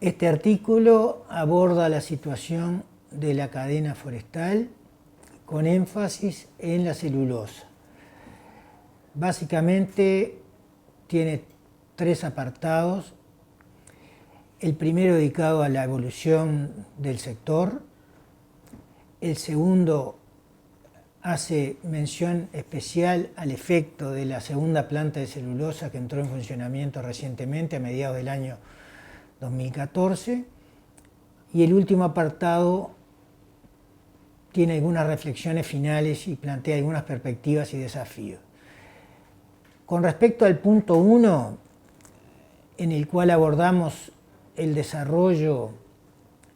Este artículo aborda la situación de la cadena forestal con énfasis en la celulosa. Básicamente tiene tres apartados. El primero dedicado a la evolución del sector. El segundo hace mención especial al efecto de la segunda planta de celulosa que entró en funcionamiento recientemente a mediados del año 2014. Y el último apartado tiene algunas reflexiones finales y plantea algunas perspectivas y desafíos. Con respecto al punto 1, en el cual abordamos el desarrollo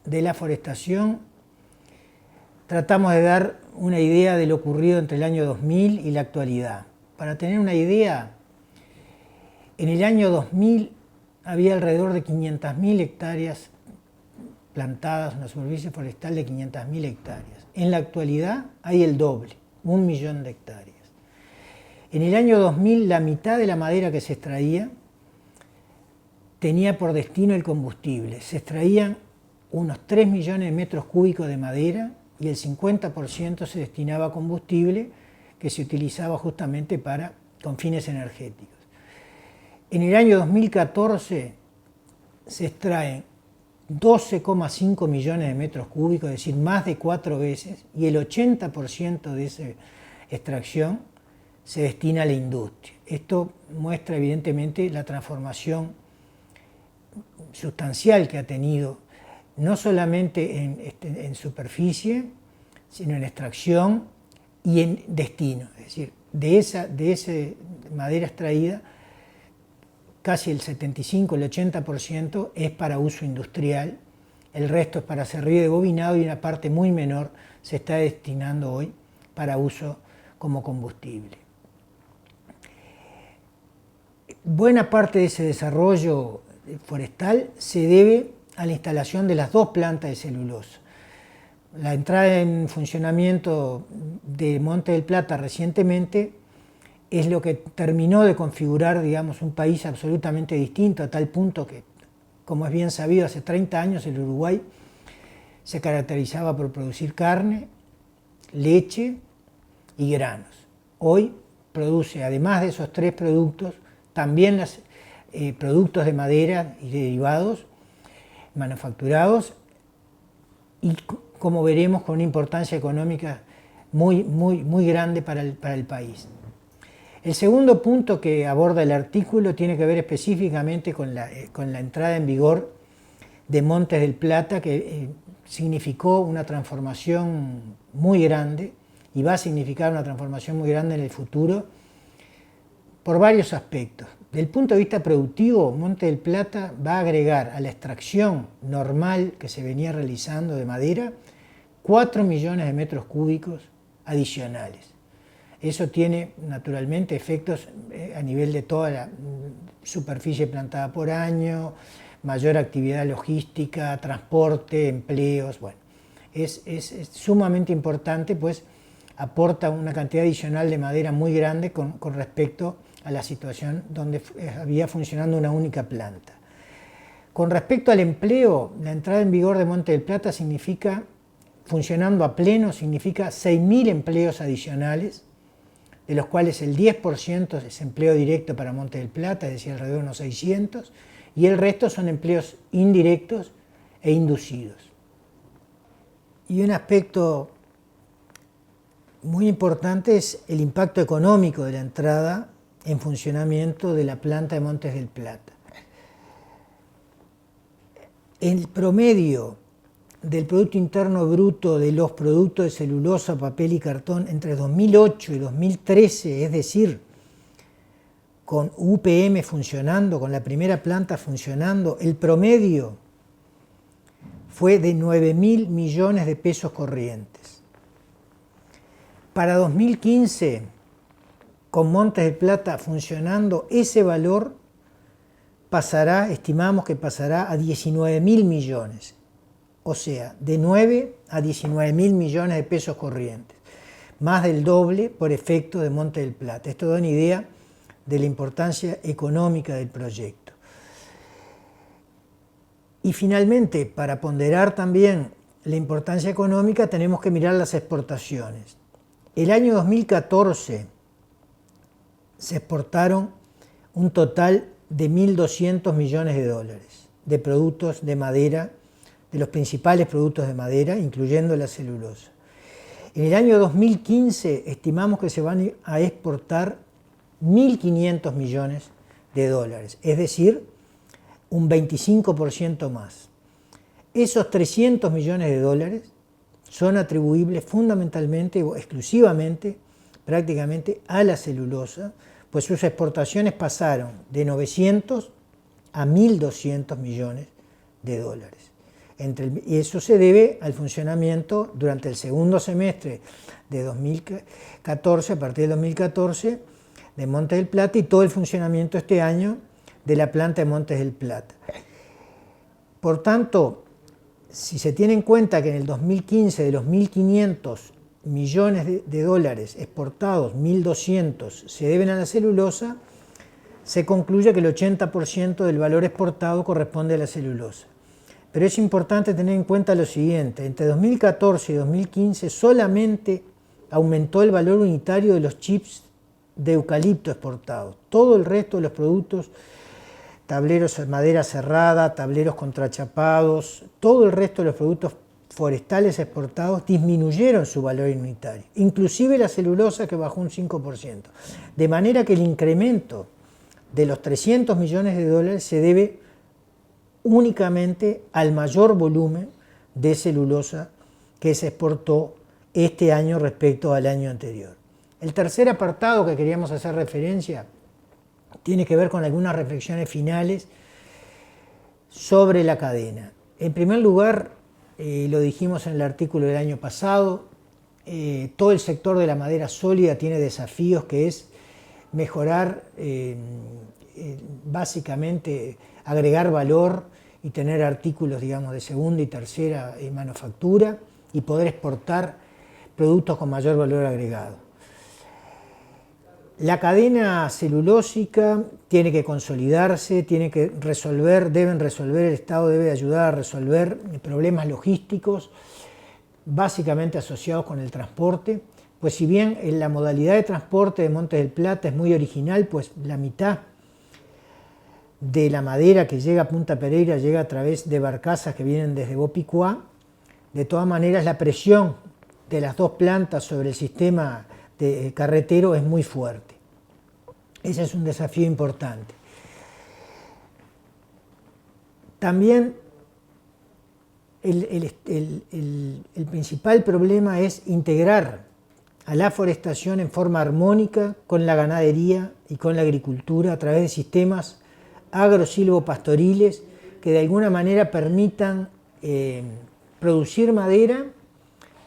de la forestación, tratamos de dar una idea de lo ocurrido entre el año 2000 y la actualidad. Para tener una idea, en el año 2000 había alrededor de 500.000 hectáreas plantadas, una superficie forestal de 500.000 hectáreas. En la actualidad hay el doble, 1 millón de hectáreas. En el año 2000 la mitad de la madera que se extraía tenía por destino el combustible. Se extraían unos 3 millones de metros cúbicos de madera y el 50% se destinaba a combustible que se utilizaba justamente con fines energéticos. En el año 2014 se extraen 12,5 millones de metros cúbicos, es decir, más de 4 veces, y el 80% de esa extracción se destina a la industria. Esto muestra evidentemente la transformación sustancial que ha tenido, no solamente en superficie, sino en extracción y en destino. Es decir, de esa madera extraída, casi el 75, el 80% es para uso industrial, el resto es para serrío de bobinado y una parte muy menor se está destinando hoy para uso como combustible. Buena parte de ese desarrollo forestal se debe a la instalación de las dos plantas de celulosa. La entrada en funcionamiento de Montes del Plata recientemente es lo que terminó de configurar, digamos, un país absolutamente distinto, a tal punto que, como es bien sabido, hace 30 años el Uruguay se caracterizaba por producir carne, leche y granos. Hoy produce, además de esos tres productos, también productos de madera y derivados manufacturados y, como veremos, con una importancia económica muy grande para el país. El segundo punto que aborda el artículo tiene que ver específicamente con la entrada en vigor de Montes del Plata, que significó una transformación muy grande y va a significar una transformación muy grande en el futuro por varios aspectos. Desde el punto de vista productivo, Montes del Plata va a agregar a la extracción normal que se venía realizando de madera 4 millones de metros cúbicos adicionales. Eso tiene naturalmente efectos a nivel de toda la superficie plantada por año, mayor actividad logística, transporte, empleos. Bueno, es sumamente importante, pues aporta una cantidad adicional de madera muy grande con respecto a la situación donde había funcionando una única planta. Con respecto al empleo, la entrada en vigor de Montes del Plata significa, funcionando a pleno, significa 6.000 empleos adicionales, de los cuales el 10% es empleo directo para Montes del Plata, es decir, alrededor de unos 600, y el resto son empleos indirectos e inducidos. Y un aspecto muy importante es el impacto económico de la entrada en funcionamiento de la planta de Montes del Plata. El promedio del Producto Interno Bruto de los productos de celulosa, papel y cartón entre 2008 y 2013, es decir, con UPM funcionando, con la primera planta funcionando, el promedio fue de 9.000 millones de pesos corrientes. Para 2015, con Montes del Plata funcionando, ese valor estimamos que pasará a 19.000 millones. O sea, de 9 a 19.000 millones de pesos corrientes, más del doble por efecto de Montes del Plata. Esto da una idea de la importancia económica del proyecto. Y finalmente, para ponderar también la importancia económica, tenemos que mirar las exportaciones. El año 2014 se exportaron un total de 1.200 millones de dólares de productos de madera, de los principales productos de madera, incluyendo la celulosa. En el año 2015 estimamos que se van a exportar 1.500 millones de dólares, es decir, un 25% más. Esos 300 millones de dólares son atribuibles fundamentalmente o exclusivamente, prácticamente, a la celulosa, pues sus exportaciones pasaron de 900 a 1.200 millones de dólares. Y eso se debe al funcionamiento durante el segundo semestre de 2014, a partir de 2014, de Montes del Plata, y todo el funcionamiento este año de la planta de Montes del Plata. Por tanto, si se tiene en cuenta que en el 2015 de los 1.500 millones de dólares exportados, 1.200 se deben a la celulosa, se concluye que el 80% del valor exportado corresponde a la celulosa. Pero es importante tener en cuenta lo siguiente: entre 2014 y 2015 solamente aumentó el valor unitario de los chips de eucalipto exportados. Todo el resto de los productos, tableros de madera cerrada, tableros contrachapados, todo el resto de los productos forestales exportados disminuyeron su valor unitario, inclusive la celulosa, que bajó un 5%. De manera que el incremento de los 300 millones de dólares se debe únicamente al mayor volumen de celulosa que se exportó este año respecto al año anterior. El tercer apartado que queríamos hacer referencia tiene que ver con algunas reflexiones finales sobre la cadena. En primer lugar, lo dijimos en el artículo del año pasado, todo el sector de la madera sólida tiene desafíos, que es mejorar, básicamente agregar valor y tener artículos, digamos, de segunda y tercera manufactura, y poder exportar productos con mayor valor agregado. La cadena celulósica tiene que consolidarse, deben resolver, el Estado debe ayudar a resolver problemas logísticos, básicamente asociados con el transporte, pues si bien en la modalidad de transporte de Montes del Plata es muy original, pues la mitad de la madera que llega a Punta Pereira llega a través de barcazas que vienen desde Bopicuá. De todas maneras, la presión de las dos plantas sobre el sistema de carretero es muy fuerte. Ese es un desafío importante. También el principal problema es integrar a la forestación en forma armónica con la ganadería y con la agricultura a través de sistemas agrosilvopastoriles que de alguna manera permitan producir madera,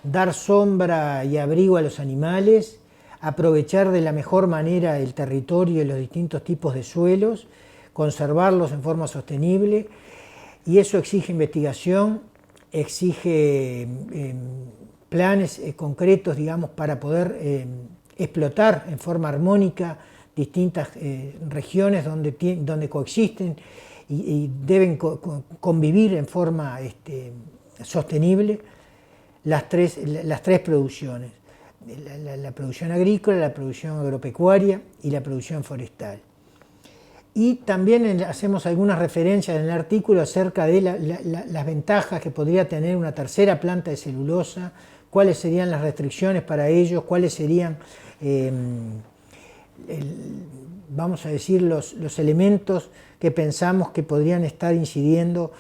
dar sombra y abrigo a los animales, aprovechar de la mejor manera el territorio y los distintos tipos de suelos, conservarlos en forma sostenible, y eso exige investigación, exige planes concretos, digamos, para poder explotar en forma armónica distintas regiones donde coexisten y deben convivir en forma sostenible las tres producciones: la producción agrícola, la producción agropecuaria y la producción forestal. Y también hacemos algunas referencias en el artículo acerca de las ventajas que podría tener una tercera planta de celulosa, cuáles serían las restricciones para ellos, cuáles serían, vamos a decir, los elementos que pensamos que podrían estar incidiendo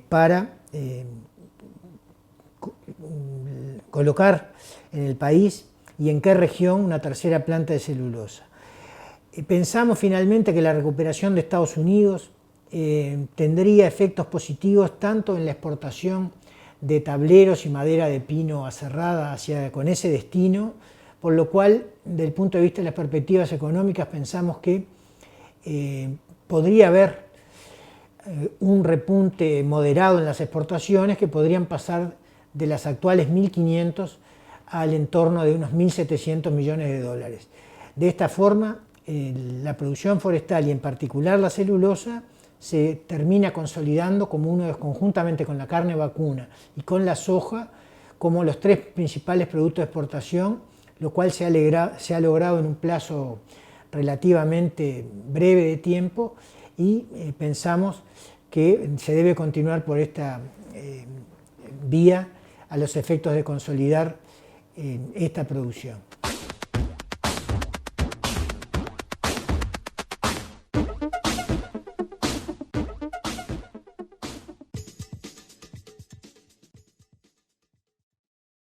para colocar en el país y en qué región una tercera planta de celulosa. Pensamos finalmente que la recuperación de Estados Unidos tendría efectos positivos tanto en la exportación de tableros y madera de pino aserrada con ese destino, por lo cual, desde el punto de vista de las perspectivas económicas, pensamos que podría haber un repunte moderado en las exportaciones que podrían pasar de las actuales 1.500 al entorno de unos 1.700 millones de dólares. De esta forma, la producción forestal y en particular la celulosa se termina consolidando como conjuntamente con la carne vacuna y con la soja, como los tres principales productos de exportación, lo cual se ha logrado en un plazo relativamente breve de tiempo, y pensamos que se debe continuar por esta vía a los efectos de consolidar esta producción.